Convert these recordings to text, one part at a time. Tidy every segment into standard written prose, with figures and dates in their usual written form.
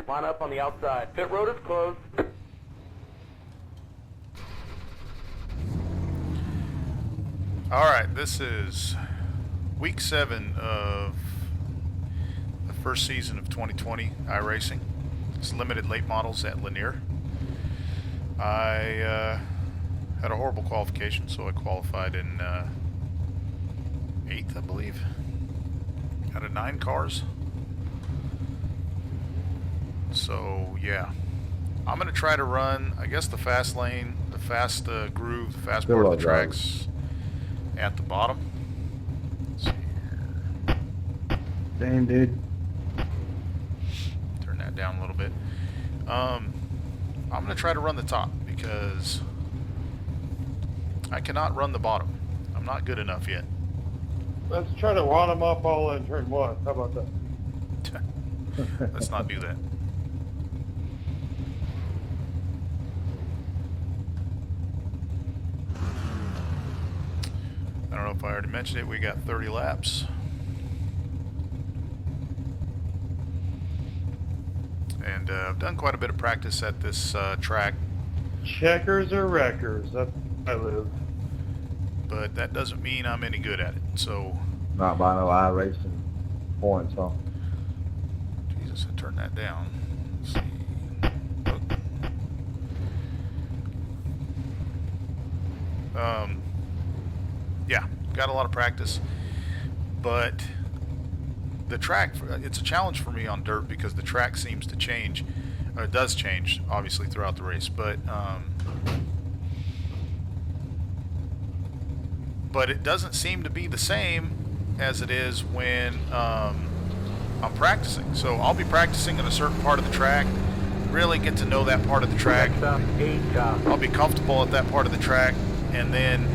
Line up on the outside. Pit road is closed. Alright, this is week 7 of the first season of 2020 iRacing. It's limited late models at Lanier. I had a horrible qualification, so I qualified in 8th, I believe, out of 9 cars. So yeah, I'm going to try to run, I guess, the fast lane, the fast groove, the fast part of the tracks at the bottom. Let's see here. Same, dude. Turn that down a little bit. I'm going to try to run the top because I cannot run the bottom. I'm not good enough yet. Let's try to wad them up all in turn 1. How about that? Let's not do that. I don't know if I already mentioned it. We got 30 laps. And I've done quite a bit of practice at this track. Checkers or wreckers? That's where I live. But that doesn't mean I'm any good at it. So, Not by no iRacing points, huh? Jesus, I turned that down. Let's see. Yeah, got a lot of practice, but the track, it's a challenge for me on dirt because the track seems to change, or it does change, obviously, throughout the race, but it doesn't seem to be the same as it is when I'm practicing. So I'll be practicing in a certain part of the track, really get to know that part of the track. I'll be comfortable at that part of the track, and then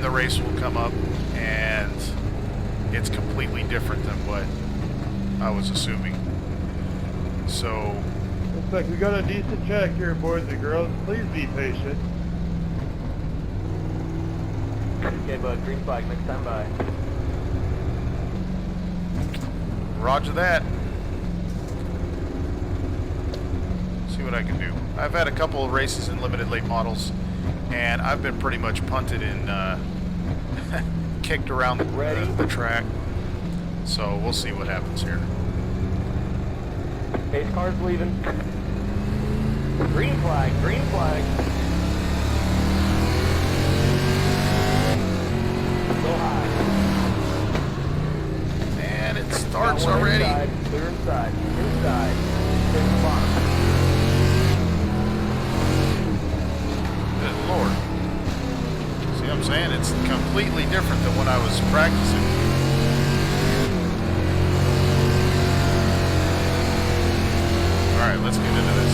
the race will come up and it's completely different than what I was assuming. So Looks like we got a decent check here, boys and girls. Please be patient. Okay, bud. Green flag. Next time by. Roger that. See what I can do. I've had a couple of races in limited late models, and I've been pretty much punted and kicked around the track. So we'll see what happens here. Pace car's leaving. Green flag. Green flag. Go high. And it starts already. Inside. Clear inside. Inside. Clear the bottom. Good Lord. See what I'm saying? It's completely different than when I was practicing. Alright, let's get into this.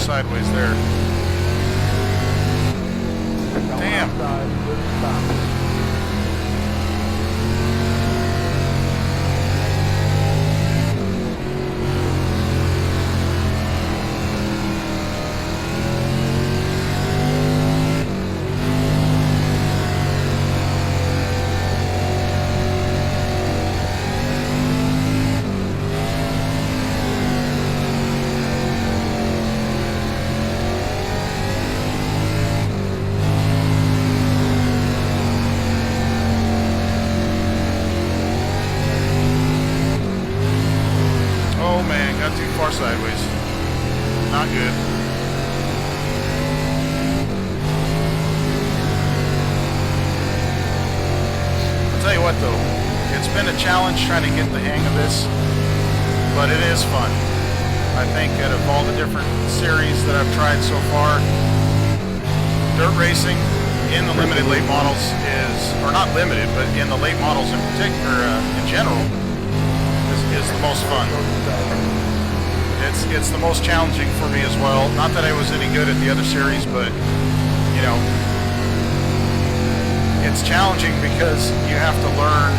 Sideways there. Damn. Sideways. Not good. what though, it's been a challenge trying to get the hang of this, but it is fun. I think out of all the different series that I've tried so far, dirt racing in the limited late models is, or not limited, but in the late models in particular, in general, is the most fun. It's the most challenging for me as well. Not that I was any good at the other series, but you know, it's challenging because you have to learn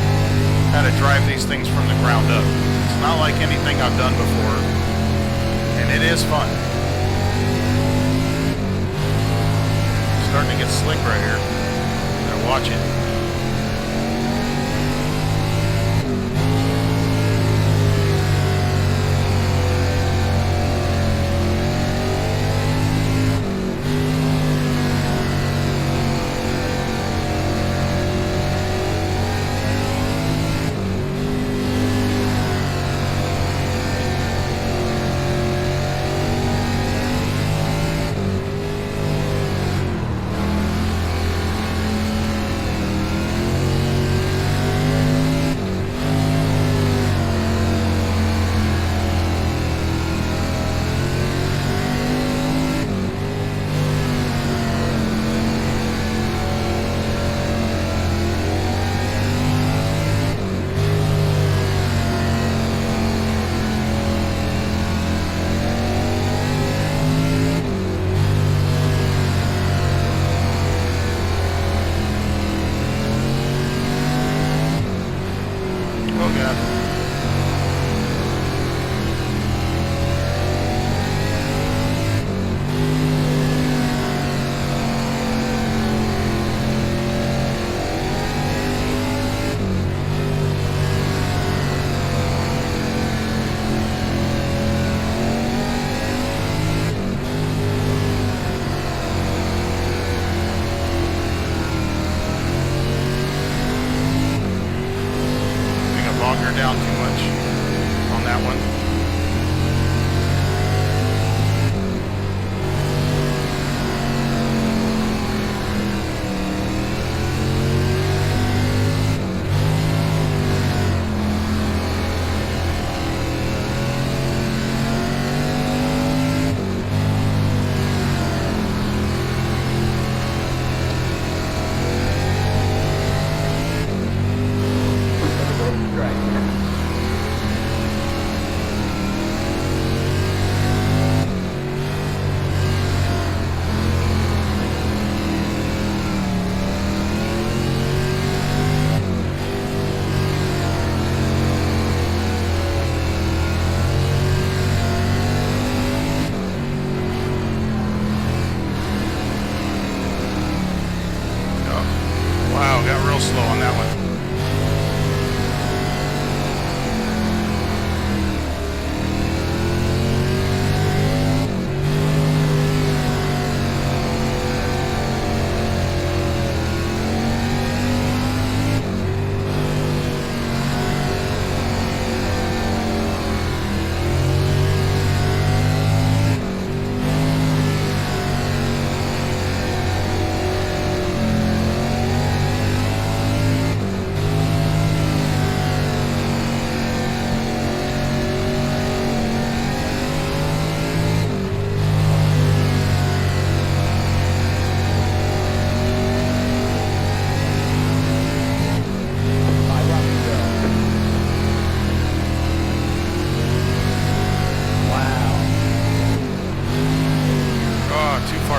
how to drive these things from the ground up. It's not like anything I've done before, and it is fun. Starting to get slick right here. Gotta watch it. Down too much on that one. Wow, got real slow on that one.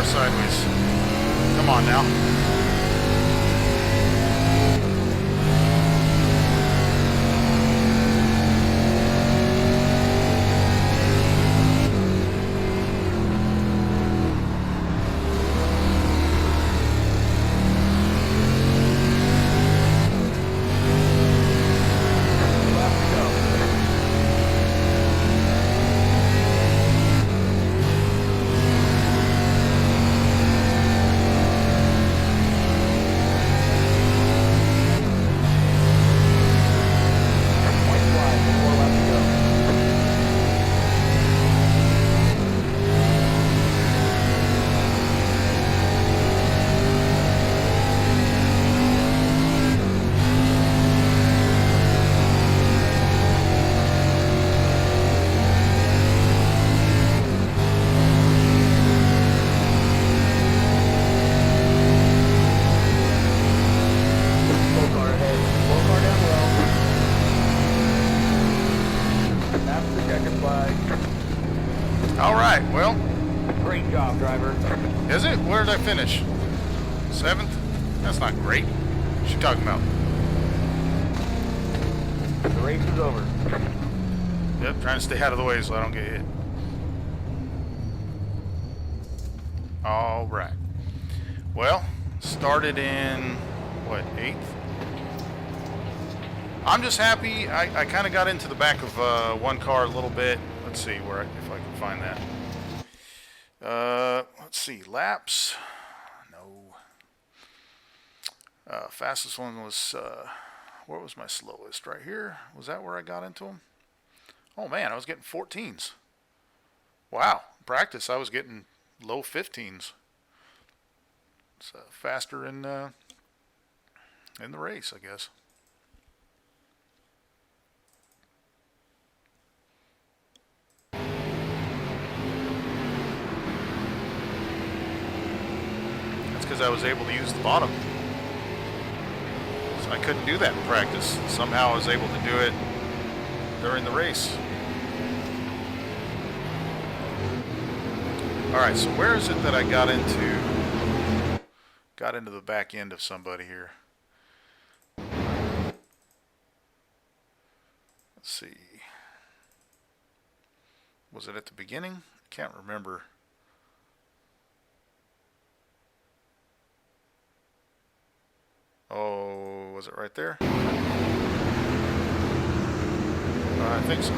Sideways. Come on now. All right, well, Great job, driver. is it? Where did I finish? 7th? That's not great. What you talking about? The race is over. Yep, trying to stay out of the way so I don't get hit. All right. Well, started in, what, 8th? I'm just happy. I kind of got into the back of one car a little bit. Let's see if I can find that. Let's see, laps. No. Fastest one was, where was my slowest? Right here? Was that where I got into them? Oh man, I was getting 14s. Wow. Practice, I was getting low 15s. It's faster in the race, I guess. That's because I was able to use the bottom. So I couldn't do that in practice. Somehow I was able to do it during the race. Alright, so where is it that I got into the back end of somebody here? Let's see. Was it at the beginning? I can't remember. Oh, was it right there? I think so.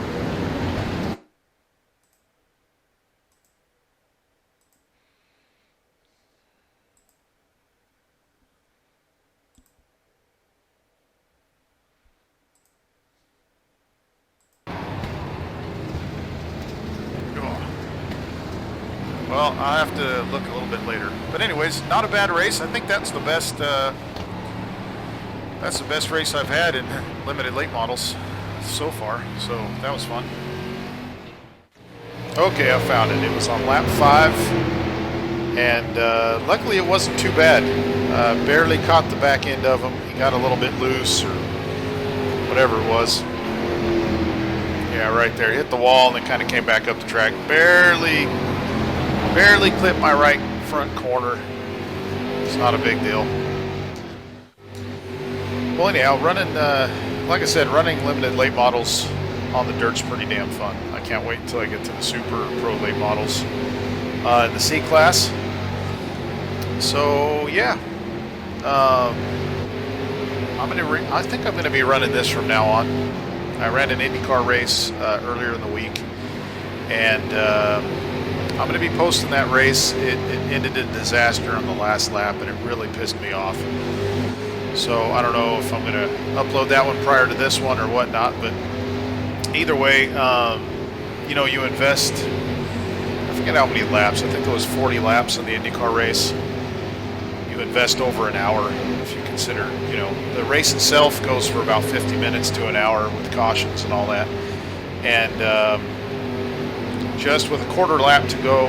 Well, I'll have to look a little bit later. But anyways, not a bad race. I think that's the best race I've had in limited late models so far. So that was fun. Okay, I found it. It was on lap 5, and luckily it wasn't too bad. Barely caught the back end of him. He got a little bit loose or whatever it was. Yeah, right there. Hit the wall and then kind of came back up the track. Barely clipped my right front corner. It's not a big deal. Well, anyhow, running, like I said, running limited late models on the dirt's pretty damn fun. I can't wait until I get to the super pro late models in the C class. So yeah, I think I'm gonna be running this from now on. I ran an IndyCar race earlier in the week, and I'm going to be posting that race. It ended in disaster on the last lap, and it really pissed me off. So I don't know if I'm going to upload that one prior to this one or whatnot, but either way, you know, you invest, I forget how many laps, I think it was 40 laps in the IndyCar race. You invest over an hour if you consider, you know, the race itself goes for about 50 minutes to an hour with cautions and all that. And just with a quarter lap to go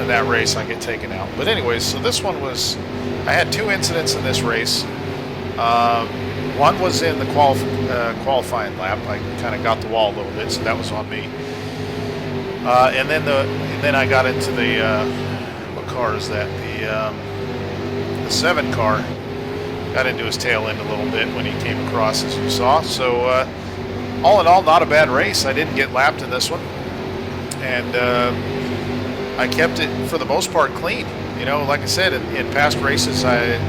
in that race, I get taken out. But anyways, so this one was, I had 2 incidents in this race. One was in the qualifying lap. I kind of got the wall a little bit, so that was on me. And then I got into the what car is that? The 7 car. Got into his tail end a little bit when he came across, as you saw. So all in all, not a bad race. I didn't get lapped in this one, and I kept it for the most part clean. You know, like I said, in past races, I've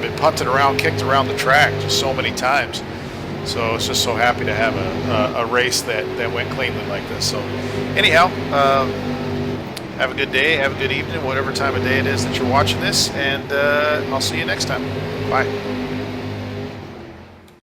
been punted around, kicked around the track just so many times. So I was just so happy to have a race that went cleanly like this. So anyhow, have a good day, have a good evening, whatever time of day it is that you're watching this, and I'll see you next time. Bye.